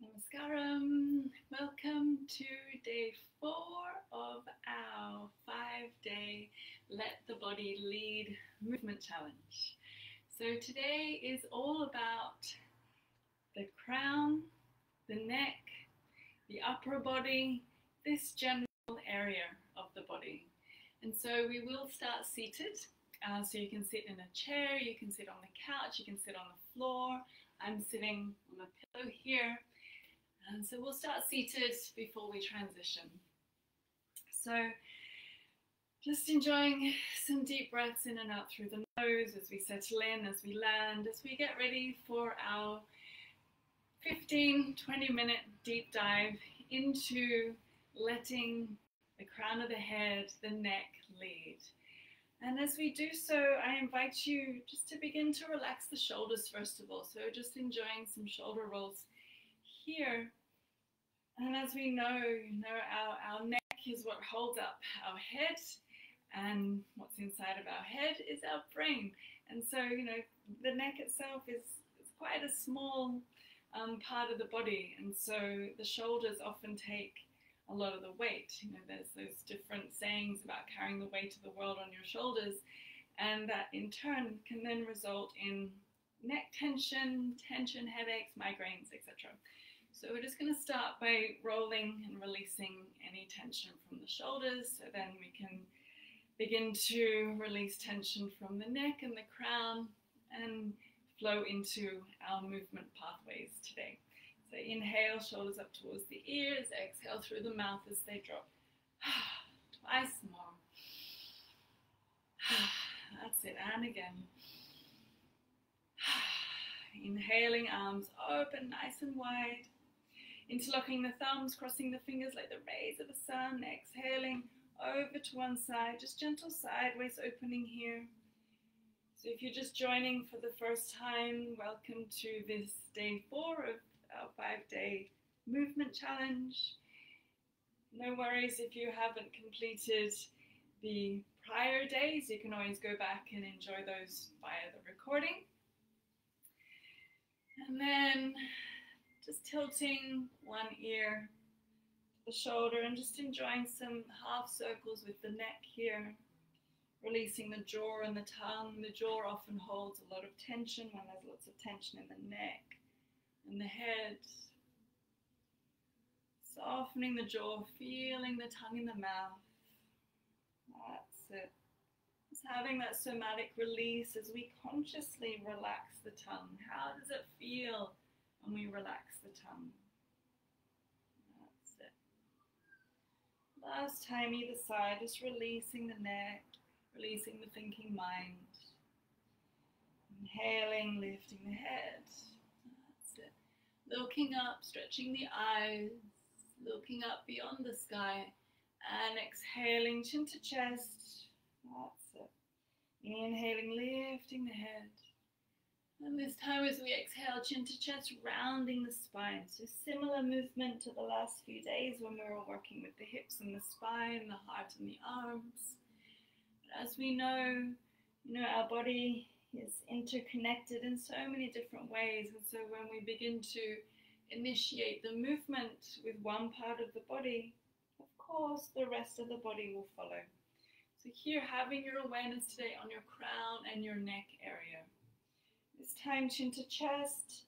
Namaskaram. Welcome to day 4 of our 5-day Let the Body Lead movement challenge. So today is all about the crown, the neck, the upper body, this general area of the body. And so we will start seated. So you can sit in a chair, you can sit on the couch, you can sit on the floor. I'm sitting on a pillow here. And so we'll start seated before we transition. So just enjoying some deep breaths in and out through the nose as we settle in, as we land, as we get ready for our 15-20 minute deep dive into letting the crown of the head, the neck lead. And as we do so, I invite you just to begin to relax the shoulders first of all. So just enjoying some shoulder rolls here. And as we know, our neck is what holds up our head, and what's inside of our head is our brain. And so, the neck itself is quite a small part of the body, and so the shoulders often take a lot of the weight. There's those different sayings about carrying the weight of the world on your shoulders, and that in turn can then result in neck tension, headaches, migraines, etc. So we're just going to start by rolling and releasing any tension from the shoulders, so then we can begin to release tension from the neck and the crown and flow into our movement pathways today. So inhale, shoulders up towards the ears, exhale through the mouth as they drop. Twice more. That's it, and again. Inhaling, arms open, nice and wide. Interlocking the thumbs, crossing the fingers like the rays of the sun. Exhaling over to one side, just gentle sideways opening here. So if you're just joining for the first time, welcome to this day 4 of our 5-day movement challenge. No worries if you haven't completed the prior days, you can always go back and enjoy those via the recording. And then just tilting one ear to the shoulder and just enjoying some half circles with the neck here. Releasing the jaw and the tongue. The jaw often holds a lot of tension when there's lots of tension in the neck and the head. Softening the jaw, feeling the tongue in the mouth. That's it. Just having that somatic release as we consciously relax the tongue. How does it feel when we relax the tongue? That's it. Last time, either side, just releasing the neck, releasing the thinking mind. Inhaling, lifting the head. That's it. Looking up, stretching the eyes, looking up beyond the sky, and exhaling, chin to chest. That's it. Inhaling, lifting the head. And this time as we exhale, chin to chest, rounding the spine. So similar movement to the last few days when we were working with the hips and the spine, the heart and the arms. But as we know, our body is interconnected in so many different ways. And so when we begin to initiate the movement with one part of the body, of course, the rest of the body will follow. So here, having your awareness today on your crown and your neck area. This time, chin to chest.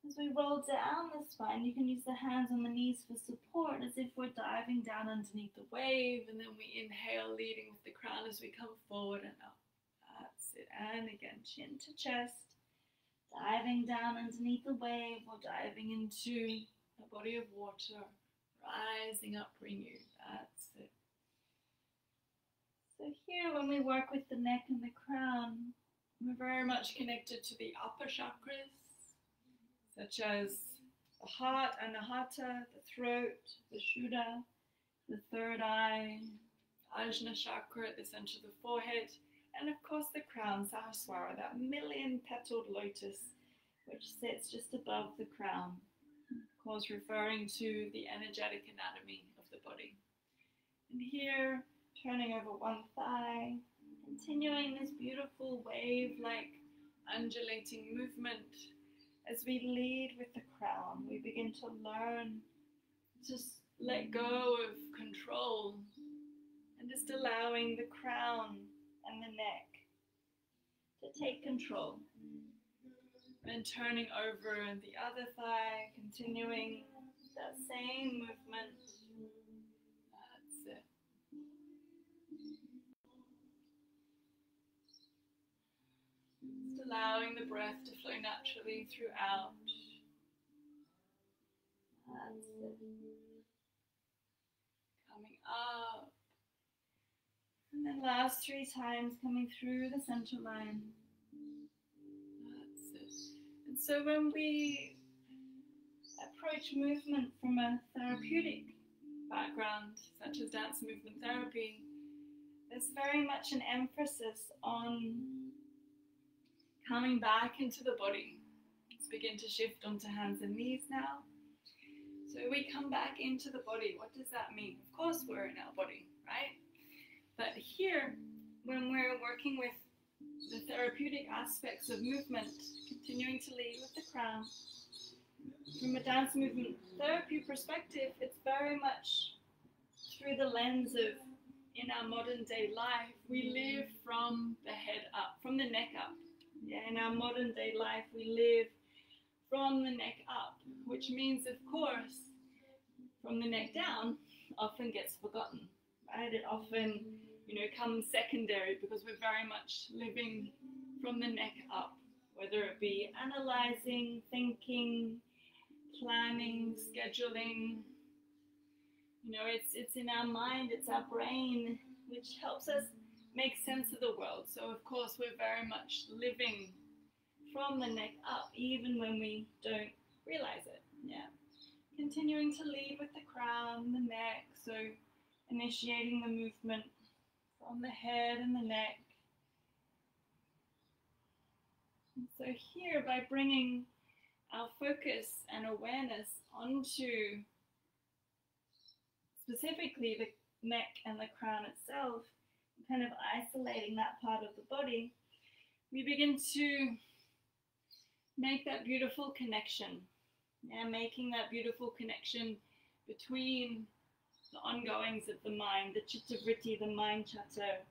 As we roll down the spine, you can use the hands on the knees for support, as if we're diving down underneath the wave. And then we inhale, leading with the crown as we come forward and up. That's it. And again, chin to chest. Diving down underneath the wave or diving into a body of water. Rising up, renewed. That's it. So here, when we work with the neck and the crown, we're very much connected to the upper chakras, such as the heart, anahata, the throat, the shuddha, the third eye, ajna chakra at the center of the forehead, and of course the crown, sahasrara, that million-petaled lotus, which sits just above the crown, of course referring to the energetic anatomy of the body. And here, turning over one thigh, continuing this beautiful wave-like undulating movement As we lead with the crown, we begin to learn to let go of control and just allowing the crown and the neck to take control. And turning over the other thigh, continuing that same movement. That's it. Just allowing the breath to flow naturally throughout. That's it. Coming up. And then last 3 times coming through the center line. That's it. And so when we approach movement from a therapeutic background, such as dance movement therapy, there's very much an emphasis on coming back into the body. Let's begin to shift onto hands and knees now. So we come back into the body. What does that mean? Of course we're in our body, right? But here, when we're working with the therapeutic aspects of movement, continuing to lead with the crown, from a dance movement therapy perspective, it's very much through the lens of, in our modern day life, we live from the head up, from the neck up. Yeah, in our modern day life, we live from the neck up, which means, of course, from the neck down often gets forgotten, right? It often, comes secondary because we're very much living from the neck up, whether it be analyzing, thinking, planning, scheduling. It's in our mind, it's our brain, which helps us make sense of the world. So of course we're very much living from the neck up, even when we don't realize it. Yeah. Continuing to lead with the crown, the neck, so initiating the movement from the head and the neck. And so here, by bringing our focus and awareness onto specifically the neck and the crown itself, kind of isolating that part of the body, we begin to make that beautiful connection. Yeah, making that beautiful connection between the ongoings of the mind, the chitta-vritti, the mind chatter,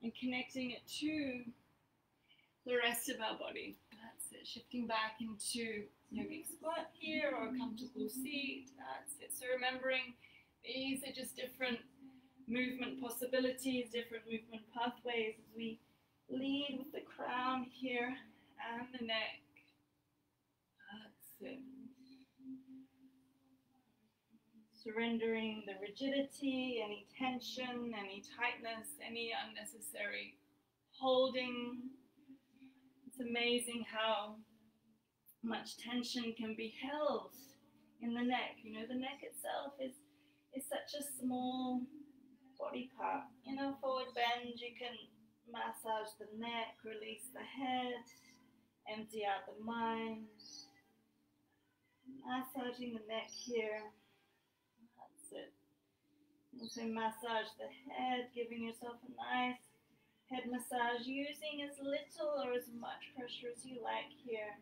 and connecting it to the rest of our body. That's it. Shifting back into yogic squat here or a comfortable seat. That's it. So remembering these are just different movement possibilities, different movement pathways as we lead with the crown here and the neck. That's it. Surrendering the rigidity, any tension, any tightness, any unnecessary holding. It's amazing how much tension can be held in the neck. The neck itself is such a small body part. Forward bend, you can massage the neck, release the head, empty out the mind. Massaging the neck here. That's it. Also massage the head, giving yourself a nice head massage, using as little or as much pressure as you like here.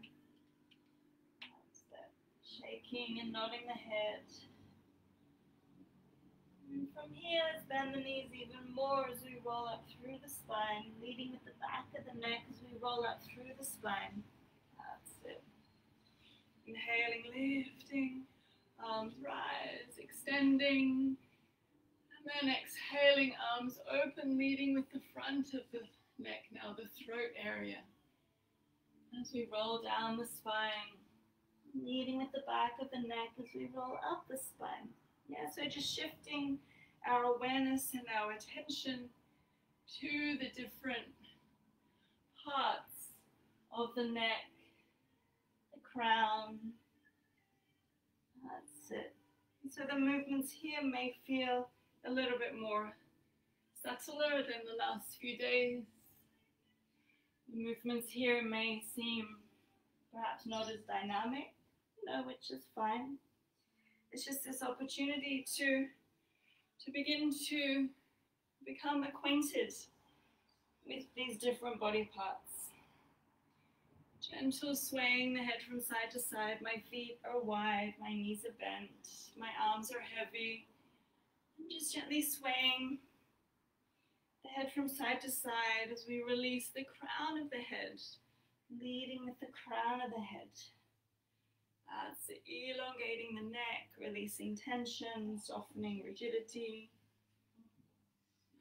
That's it. Shaking and nodding the head. And from here, let's bend the knees even more as we roll up through the spine, leading with the back of the neck as we roll up through the spine. That's it. Inhaling, lifting, arms rise, extending, and then exhaling, arms open, leading with the front of the neck, now the throat area. As we roll down the spine, leading with the back of the neck as we roll up the spine. Yeah, so just shifting our awareness and our attention to the different parts of the neck, the crown. That's it. So the movements here may feel a little bit more subtler than the last few days. The movements here may seem perhaps not as dynamic, which is fine. It's just this opportunity to begin to become acquainted with these different body parts. Gentle swaying the head from side to side. My feet are wide, my knees are bent, my arms are heavy. I'm just gently swaying the head from side to side as we release the crown of the head, leading with the crown of the head. That's it. Elongating the neck, releasing tension, softening rigidity.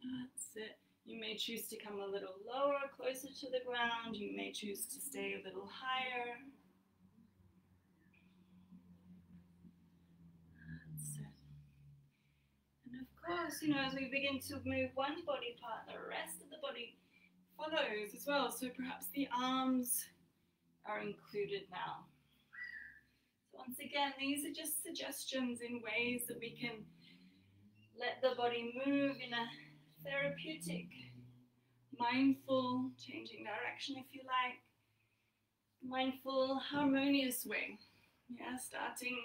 That's it. You may choose to come a little lower, closer to the ground. You may choose to stay a little higher. That's it. And of course, as we begin to move one body part, the rest of the body follows as well. So perhaps the arms are included now. So once again, these are just suggestions in ways that we can let the body move in a therapeutic, mindful, changing direction if you like, mindful, harmonious way. Yeah, starting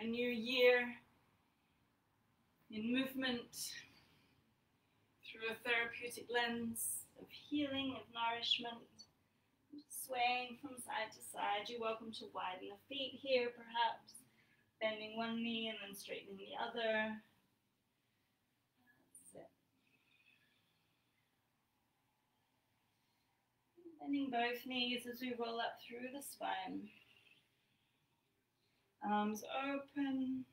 a new year in movement through a therapeutic lens of healing, of nourishment, swaying from side to side. You're welcome to widen the feet here, perhaps, bending one knee and then straightening the other. Bending both knees as we roll up through the spine. Arms open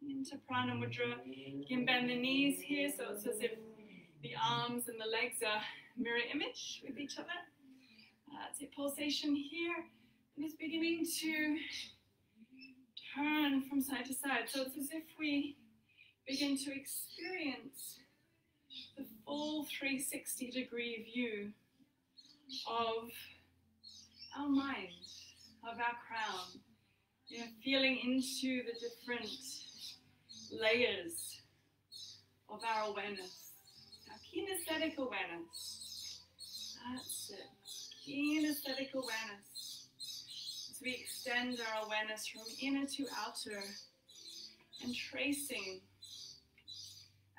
into Prana Mudra. You can bend the knees here, so it's as if the arms and the legs are mirror image with each other. It's a pulsation here, and it's beginning to turn from side to side. So it's as if we begin to experience the full 360-degree view of our mind, of our crown, feeling into the different layers of our awareness, our kinesthetic awareness. That's it, kinesthetic awareness. As we extend our awareness from inner to outer and tracing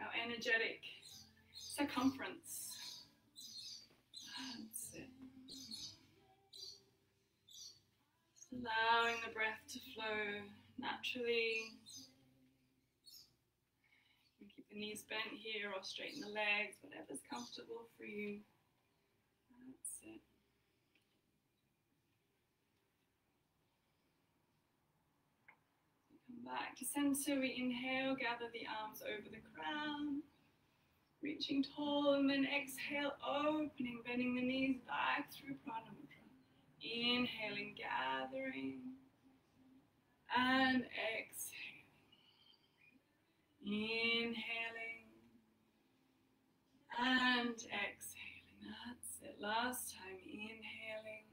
our energetic circumference. Allowing the breath to flow naturally. You can keep the knees bent here or straighten the legs, whatever's comfortable for you. That's it. Come back to center. We inhale, gather the arms over the crown, reaching tall, and then exhale, opening, bending the knees back through Prana Mudra. Inhaling, gathering, and exhaling. Inhaling, and exhaling. That's it. Last time, inhaling,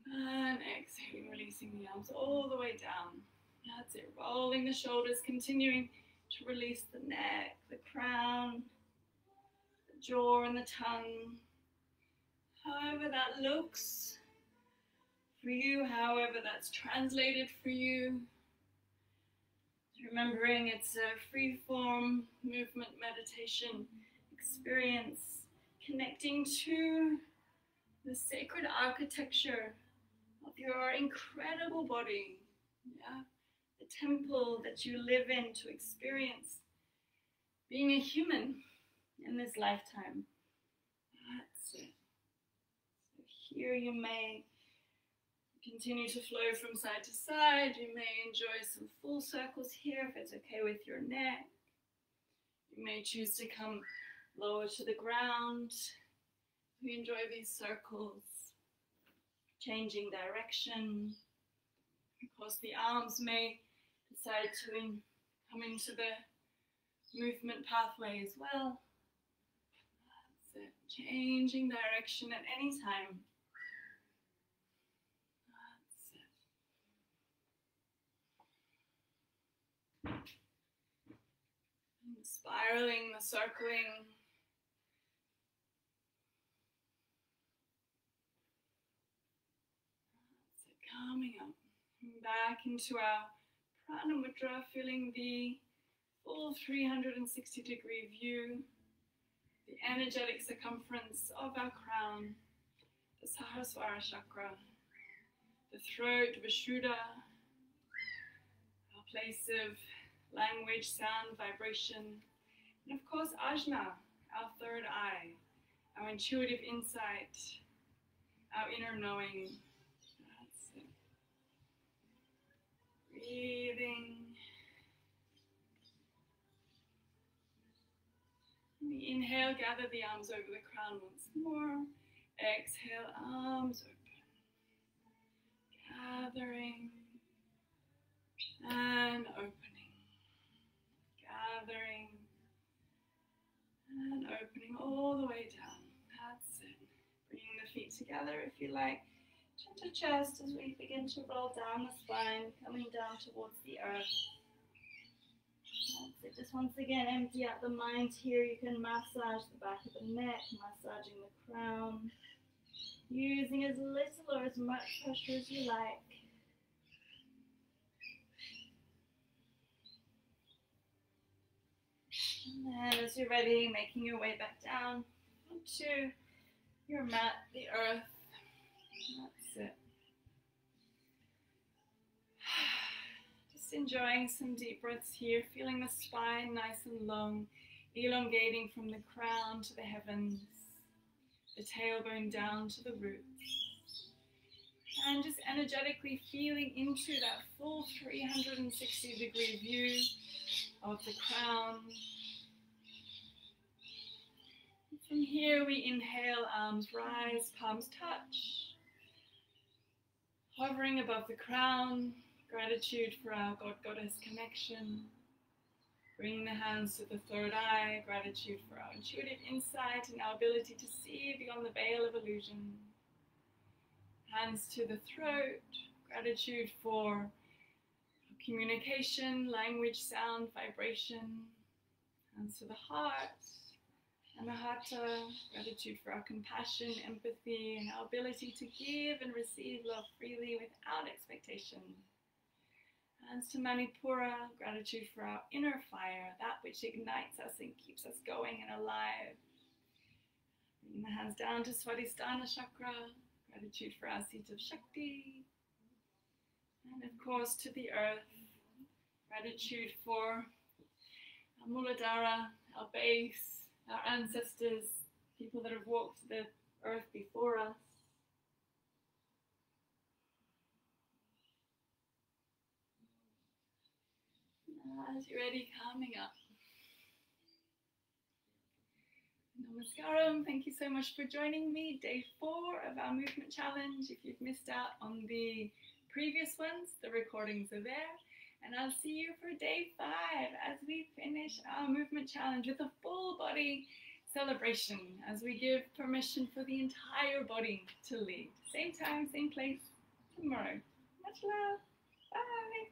and exhaling, releasing the arms all the way down. That's it. Rolling the shoulders, continuing to release the neck, the crown, the jaw, and the tongue. However that looks for you, however that's translated for you. Remembering it's a free-form movement meditation experience, connecting to the sacred architecture of your incredible body, the temple that you live in to experience being a human in this lifetime. That's it. Here you may continue to flow from side to side. You may enjoy some full circles here if it's okay with your neck. You may choose to come lower to the ground. We enjoy these circles, changing direction. Of course, the arms may decide to come into the movement pathway as well. That's it. Changing direction at any time. Spiraling, the circling. That's it, coming up. Back into our Prana Mudra, feeling the full 360-degree view, the energetic circumference of our crown, the Sahasrara chakra, the throat, Vishuddha, our place of language, sound, vibration, and of course Ajna, our third eye, our intuitive insight, our inner knowing. That's it. Breathing. We inhale, gather the arms over the crown once more. Exhale, arms open. Gathering and opening. Gathering and opening all the way down. That's it. Bringing the feet together if you like. Chin to chest as we begin to roll down the spine, coming down towards the earth. That's it. Just once again, empty out the mind here. You can massage the back of the neck, massaging the crown, using as little or as much pressure as you like. And then as you're ready, making your way back down onto your mat, the earth. That's it. Just enjoying some deep breaths here, feeling the spine nice and long, elongating from the crown to the heavens, the tailbone down to the roots. And just energetically feeling into that full 360-degree view of the crown. From here we inhale, arms rise, palms touch. Hovering above the crown, gratitude for our God-Goddess connection. Bringing the hands to the third eye, gratitude for our intuitive insight and our ability to see beyond the veil of illusion. Hands to the throat, gratitude for communication, language, sound, vibration. Hands to the heart, Anahata, gratitude for our compassion, empathy, and our ability to give and receive love freely without expectation. Hands to Manipura, gratitude for our inner fire, that which ignites us and keeps us going and alive. Bring the hands down to Swadhisthana chakra, gratitude for our seat of Shakti. And of course to the earth, gratitude for our Muladhara, our base, our ancestors, people that have walked the earth before us. As you're ready, calming up. Namaskaram, thank you so much for joining me. Day 4 of our movement challenge. If you've missed out on the previous ones, the recordings are there. And I'll see you for day 5 as we finish our movement challenge with a full body celebration as we give permission for the entire body to lead. Same time, same place tomorrow. Much love. Bye.